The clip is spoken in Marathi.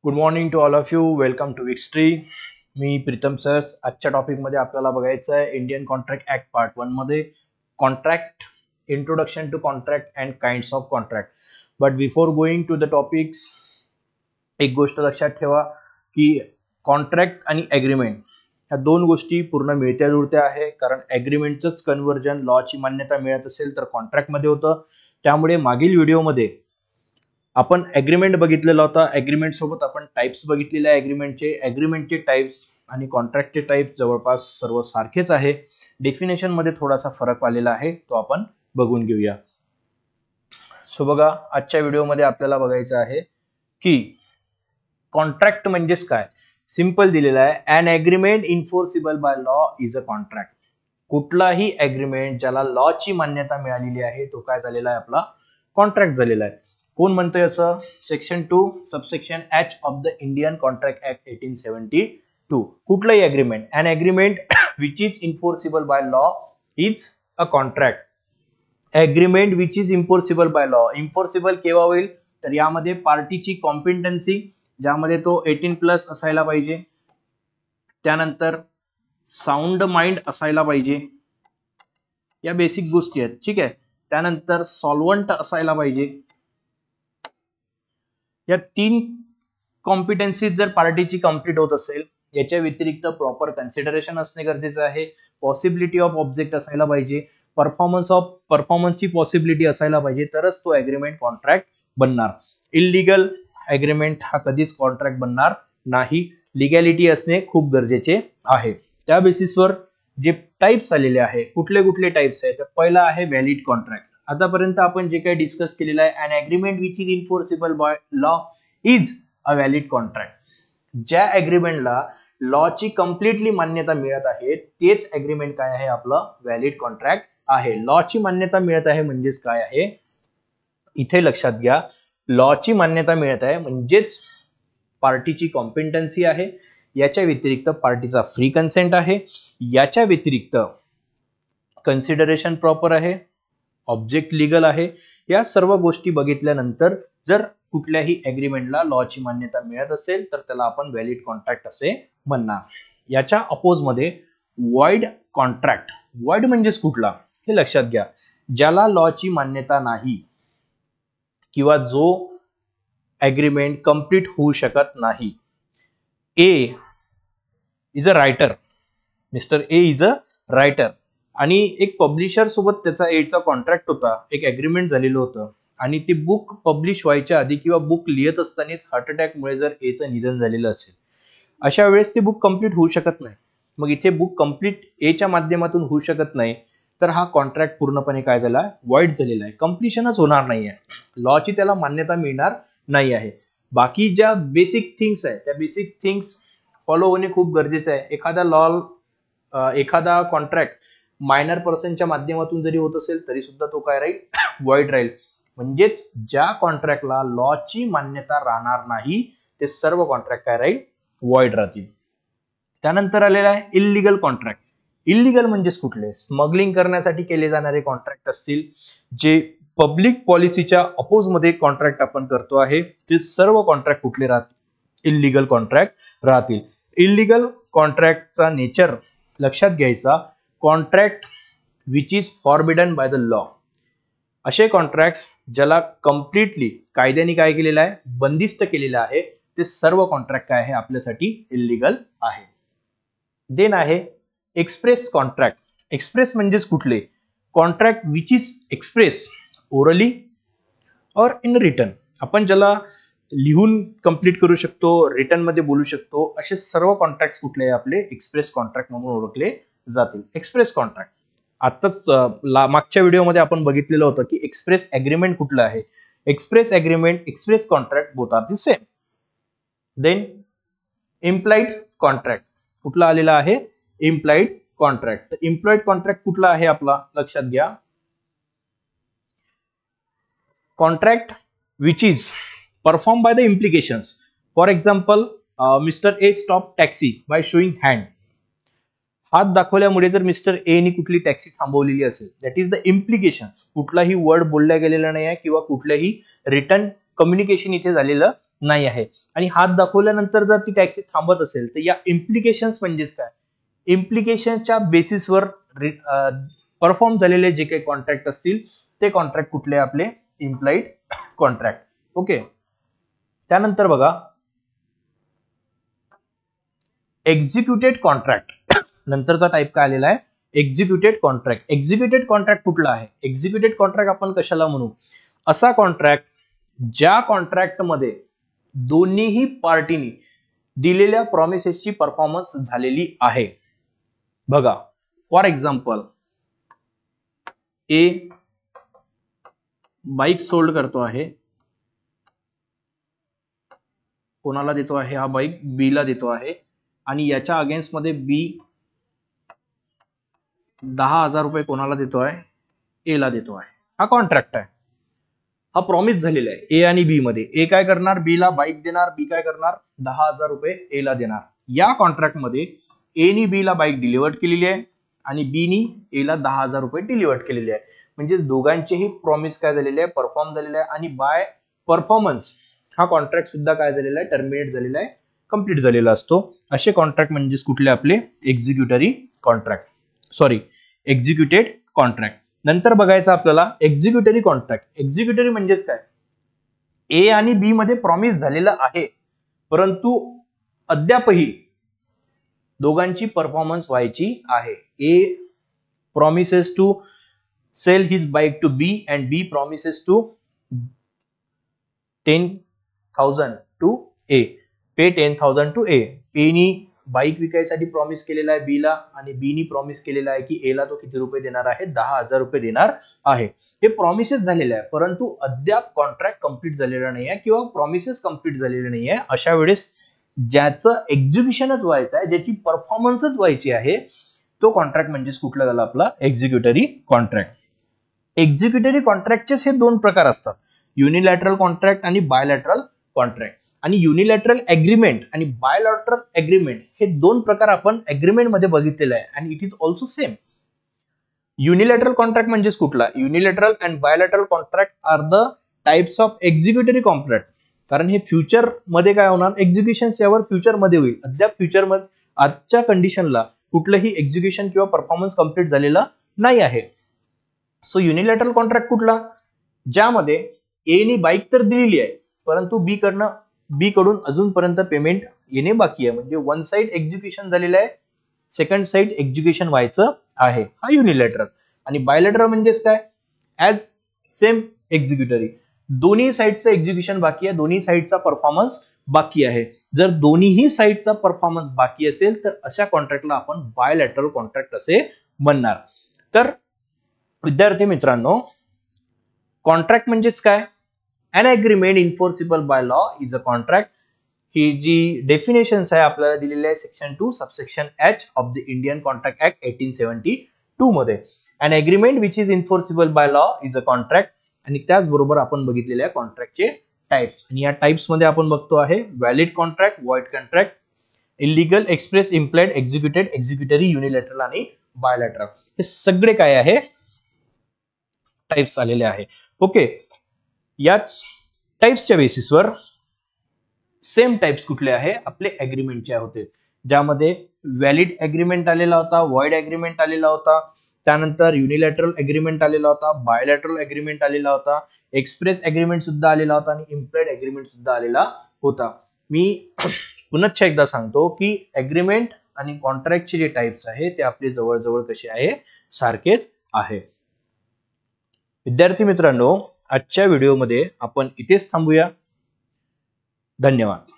Good morning to all of you. Welcome to विक्स्ट्री. मी प्रीतम सर्स. आजच्या टॉपिकमध्ये आपल्याला बघायचं आहे इंडियन कॉन्ट्रॅक्ट ऍक्ट पार्ट 1 मध्ये contract, introduction to contract and kinds of contract. But before going to the topics, एक गोष्ट लक्षात ठेवा की कॉन्ट्रॅक्ट आणि ॲग्रीमेंट ह्या दोन गोष्टी पूर्ण मिळत्या जुळत्या आहे. कारण ॲग्रीमेंटचंच कन्व्हर्जन लॉची मान्यता मिळत असेल तर कॉन्ट्रॅक्टमध्ये होतं. त्यामुळे मागील व्हिडिओमध्ये आपण ॲग्रीमेंट बघितलेला होता. ॲग्रीमेंट सोबत आपण टाइप्स बघितलेले आहे ॲग्रीमेंटचे टाइप्स आणि कॉन्ट्रॅक्टचे टाइप्स जवळपास सर्व सारखेच आहे. डेफिनेशन मध्ये थोडासा फरक आलेला आहे, तो आपण बघून घेऊया. सो बघा, आजच्या व्हिडिओमध्ये आपल्याला बघायचं आहे की कॉन्ट्रॅक्ट म्हणजेच काय. सिंपल दिलेला आहे, an agreement enforceable by law is a contract. कुठलाही ॲग्रीमेंट ज्याला लॉची मान्यता मिळालेली आहे तो काय झालेला आहे, आपला कॉन्ट्रॅक्ट झालेला आहे. कोण म्हणतोय असं? Section 2 subsection H of the Indian contract act 1872. कुठलाही agreement, an agreement which is enforceable by law is a contract. Agreement which is enforceable by law. Enforceable केव्हा होईल तर यामध्ये पार्टीची कॉम्पिटन्सी, ज्यामध्ये तो 18+ असायला पाहिजे. त्यानंतर साऊंड माइंड असायला पाहिजे. या बेसिक गोष्टी आहेत, ठीक आहे. त्यानंतर सॉल्व्हंट असायला पाहिजे. या 3 कॉम्पिटन्सीज जर पार्टीची कंप्लीट होत असेल, याच्या व्यतिरिक्त प्रॉपर कन्सिडरेशन असणे गरजेचं आहे. पॉसिबिलिटी ऑफ ऑब्जेक्ट असायला पाहिजे. परफॉर्मन्सची पॉसिबिलिटी असायला पाहिजे, तरच तो ॲग्रीमेंट कॉन्ट्रॅक्ट बनणार. इलिगल ॲग्रीमेंट हा कधीच कॉन्ट्रॅक्ट बनणार नाही. लिगॅलिटी असणे खूप गरजेचे आहे. त्या बेसिसवर जे टाइप्स आलेले आहे, कुठले टाइप्स आहे, तर पहिला आहे व्हॅलिड कॉन्ट्रॅक्ट. आतापर्यंत आपण जे काही डिस्कस केलेलं आहे, an agreement which is enforceable by law is a valid contract. ज्या ॲग्रीमेंटला लॉची कम्प्लिटली मान्यता मिळत आहे तेच ॲग्रीमेंट काय आहे, आपलं व्हॅलिड कॉन्ट्रॅक्ट आहे. लॉची मान्यता मिळत आहे म्हणजेच काय आहे, इथे लक्षात घ्या. लॉची मान्यता मिळत आहे म्हणजेच पार्टीची कॉम्पिटन्सी आहे. याच्या व्यतिरिक्त पार्टीचा फ्री कन्सेंट आहे. याच्या व्यतिरिक्त कन्सिडरेशन प्रॉपर आहे, ऑब्जेक्ट लिगल आहे. या सर्व गोष्टी बघितल्यानंतर जर कुठल्याही ॲग्रीमेंटला लॉची मान्यता मिळत असेल तर त्याला आपण व्हॅलिड कॉन्ट्रॅक्ट असे म्हणणार. याच्या अपोज मध्ये वॉइड कॉन्ट्रॅक्ट. वॉइड म्हणजेच कुठला हे लक्षात घ्या. ज्याला लॉची मान्यता नाही किंवा जो ॲग्रीमेंट कंप्लीट होऊ शकत नाही. A is a writer, mister A is a writer, आणि एक पब्लिशर सोबत त्याचा एडचा कॉन्ट्रॅक्ट होता, एक ॲग्रीमेंट झालेलं होतं, आणि ते बुक पब्लिश व्हायच्या आधी किंवा बुक लिहित असतानाच हार्ट अटॅकमुळे जर एचं निधन झालेलं असेल, अशा वेळेस ते बुक कंप्लीट होऊ शकत नाही. मग इथे बुक कंप्लीट एच्या माध्यमातून होऊ शकत नाही, तर हा कॉन्ट्रॅक्ट पूर्णपणे काय झाला, वाईड झालेला आहे. कंप्लिशनच होणार नाही आहे, लॉची त्याला मान्यता मिळणार नाही आहे. बाकी ज्या बेसिक थिंग्स आहे त्या बेसिक थिंग्स फॉलो होणे खूप गरजेचं आहे. एखादा कॉन्ट्रॅक्ट मायनर पर्सनच्या माध्यमातून जरी होत असेल तरी सुद्धा तो काय राहील, वॉइड राहील. म्हणजेच ज्या कॉन्ट्रॅक्टला लॉची मान्यता राहणार नाही ते सर्व कॉन्ट्रॅक्ट काय राहील, वॉइड राहतील. त्यानंतर आलेला आहे इल्लीगल कॉन्ट्रॅक्ट. इल्लीगल म्हणजेच कुठले, स्मगलिंग करण्यासाठी केले जाणारे कॉन्ट्रॅक्ट असतील, जे पब्लिक पॉलिसीच्या अपोज मध्ये कॉन्ट्रॅक्ट आपण करतो आहे, ते सर्व कॉन्ट्रॅक्ट कुठले राहतील, इल्लीगल कॉन्ट्रॅक्ट राहतील. इल्लीगल कॉन्ट्रॅक्टचा नेचर लक्षात घ्यायचा. Contract which is forbidden by the law. असे कॉन्ट्रॅक्ट्स ज्याला कम्प्लिटली कायद्याने काय केलेलं आहे, बंदिस्त केलेलं आहे, ते सर्व कॉन्ट्रॅक्ट काय आहे, आपल्यासाठी इल्लीगल आहे. देन आहे एक्सप्रेस कॉन्ट्रॅक्ट. एक्सप्रेस म्हणजेच कुठले, contract which is express orally और इन रिटर्न. आपण ज्याला लिहून कंप्लीट करू शकतो, रिटर्न मध्ये बोलू शकतो, असे सर्व कॉन्ट्रॅक्ट कुठले आपले एक्सप्रेस कॉन्ट्रॅक्ट म्हणून ओळखले जातील. एक्सप्रेस कॉन्ट्रॅक्ट आताच मागच्या व्हिडिओमध्ये आपण बघितलेलं होतं की एक्सप्रेस ॲग्रीमेंट कुठलं आहे. Express agreement, express contract both are the same. Then implied contract कुठला आलेला आहे, इम्प्लाइड कॉन्ट्रॅक्ट. इम्प्लॉइड कॉन्ट्रॅक्ट कुठला आहे आपला, लक्षात घ्या. Contract which is perform by the implications. For example, mister A stop taxi by showing hand. हात दाखवल्यामुळे जर मिस्टर ए ने कुठली टॅक्सी थांबवलेली असेल, दॅट इज द इम्प्लिकेशन्स. कुठलाही वर्ड बोलला गेलेला नाही आहे किंवा कुठल्याही रिटर्न कम्युनिकेशन इथे झालेलं नाही आहे. आणि हात दाखवल्यानंतर जर ती टॅक्सी थांबत असेल तर या इम्प्लिकेशन्स म्हणजेच काय, इम्प्लिकेशनच्या बेसिसवर परफॉर्म झालेले जे काही कॉन्ट्रॅक्ट असतील ते कॉन्ट्रॅक्ट कुठले आपले इम्प्लाइड कॉन्ट्रॅक्ट. ओके, त्यानंतर बघा एक्झिक्युटेड कॉन्ट्रॅक्ट नंतरचा टाइप काय आलेला आहे, एक्झिक्युटेड कॉन्ट्रॅक्ट. एक्झिक्युटेड कॉन्ट्रॅक्ट कुठला आहे, एक्झिक्युटेड कॉन्ट्रॅक्ट आपण कशाला म्हणू, असा कॉन्ट्रॅक्ट ज्या कॉन्ट्रॅक्ट मध्ये दोन्हीही पार्टीनी दिलेल्या प्रॉमिसेसची परफॉर्मन्स झालेली आहे. बघा for example A bike sold करतो आहे, कोणाला देतो आहे हा बाईक, बी ला देतो आहे, आणि याच्या अगेन्स्ट मध्ये बी 10,000 रुपये कोणाला देतो आहे, ए ला देतो आहे. हा कॉन्ट्रॅक्ट आहे, हा प्रॉमिस झालेला आहे ए आणि बी मध्ये. ए काय करणार, बी ला बाईक देणार, बी काय करणार 10,000 रुपये ए ला देणार. या कॉन्ट्रॅक्ट मध्ये ए नी बी ला बाईक डिलिव्हर्ड केलेली आहे आणि बी नी ए ला 10,000 रुपये डिलिव्हर्ड केलेले आहे. म्हणजे दोघांचेही प्रॉमिस काय झालेले आहे, परफॉर्म झालेले आहे, आणि बाय परफॉर्मन्स हा कॉन्ट्रॅक्ट सुद्धा काय झालेला आहे, टर्मिनेट झालेला आहे, कंप्लीट झालेला असतो. असे कॉन्ट्रॅक्ट म्हणजे कुठले आपले एक्झिक्युटरी कॉन्ट्रॅक्ट, सॉरी एक्झिक्युटेड कॉन्ट्रॅक्ट. नंतर बघायचं आपल्याला एक्झिक्युटरी कॉन्ट्रॅक्ट. एक्झिक्युटरी म्हणजेच काय, ए आणि बी मध्ये प्रॉमिस झालेला आहे परंतु अद्यापही दोघांची परफॉर्मन्स व्हायची आहे. A promises to sell his bike to B and B promises to 10,000 to A, pay 10,000 to A. A नी बाईक विकायसाठी प्रॉमिस केलेला आहे बी ला आणि बी नी प्रॉमिस केलेला आहे की ए ला तो किती रुपये देणार आहे, 10,000 रुपये देणार आहे. हे प्रॉमिसेस झालेले आहे परंतु अद्याप कॉन्ट्रॅक्ट कंप्लीट झालेला नाही आहे किंवा प्रॉमिसेस कंप्लीट झालेले नाही आहे. अशा वेळेस ज्याचं एक्झिक्युशनच व्हायचं आहे, ज्याची परफॉर्मन्सच व्हायची आहे, तो कॉन्ट्रॅक्ट म्हणजेच कुठला झाला आपला एक्झिक्युटरी कॉन्ट्रॅक्ट. एक्झिक्युटरी कॉन्ट्रॅक्टचे हे दोन प्रकार असतात, युनिलॅटरल कॉन्ट्रॅक्ट आणि बायलॅटरल कॉन्ट्रॅक्ट. आणि युनिलॅटरल एग्रीमेंट आणि बायलॅटरल एग्रीमेंट हे दोन प्रकार आपण एग्रीमेंट मध्ये बघितलेले आहे आणि it is also same. Unilateral contract म्हणजेच कुठला, unilateral and bilateral contract are the types of executory contract. कारण हे फ्युचर मध्ये काय होणार, एक्झिक्युशन यावर फ्युचर मध्ये होईल. अद्याप फ्युचर मध्ये आजच्या कंडिशनला कुठलंही एक्झिक्युशन किंवा परफॉर्मन्स कंप्लीट झालेला नाही आहे. सो युनिलॅटरल कॉन्ट्रॅक्ट कुठला, ज्यामध्ये ए नी बाईक तर दिलेली आहे परंतु बी कडून अजूनपर्यंत पेमेंट येणे बाकी आहे. म्हणजे वन साइड एक्झिक्युशन झालेलं आहे, सेकंड साइड एक्झिक्युशन व्हायचं आहे, हा युनिलॅटरल. आणि बायलॅटरल म्हणजेच काय, ऍज सेम एक्झिक्युटरी, दोन्ही साइडचं एक्झिक्युशन बाकी आहे, दोन्ही साइडचा परफॉर्मन्स बाकी आहे. जर दोन्हीही साइडचा परफॉर्मन्स बाकी असेल तर अशा कॉन्ट्रॅक्टला आपण बायलॅटरल कॉन्ट्रॅक्ट असे म्हणणार. तर विद्यार्थी मित्रांनो, कॉन्ट्रॅक्ट म्हणजेच काय, an agreement enforceable by law is a contract. ही जी डेफिनेशन्स आहे आपल्याला दिलेली आहे section 2 subsection H of the Indian contract act 1872 मध्ये. an agreement which is enforceable by law is a contract. आणि त्याचबरोबर आपण बघितलेल्या कॉन्ट्रॅक्टचे टाइप्स, आणि या टाइप्स मध्ये आपण बघतो आहे valid contract, void contract, illegal, express, implied, executed, executory, unilateral आणि बायलॅटरल. हे सगळे काय आहे, टाइप्स आलेले आहे. ओके, याच टाइप्सच्या बेसिसवर सेम टाइप्स कुठले आहे, आपले एग्रीमेंटचे होते, ज्यामध्ये व्हॅलिड एग्रीमेंट आलेला होता, व्हॉइड एग्रीमेंट आलेला होता, त्यानंतर युनिलॅटरल एग्रीमेंट आलेला होता, बायलॅटरल एग्रीमेंट आलेला होता, एक्सप्रेस एग्रीमेंट सुद्धा आलेला होता आणि इम्प्लाइड एग्रीमेंट सुद्धा आलेला होता. मी पुन्हा एकदा सांगतो की एग्रीमेंट आणि कॉन्ट्रॅक्टचे जे टाइप्स आहे ते आपले जवळजवळ कसे आहे, सारखेच आहे. विद्यार्थी मित्रांनो, आजच्या व्हिडिओमध्ये आपण इथेच थांबूया. धन्यवाद.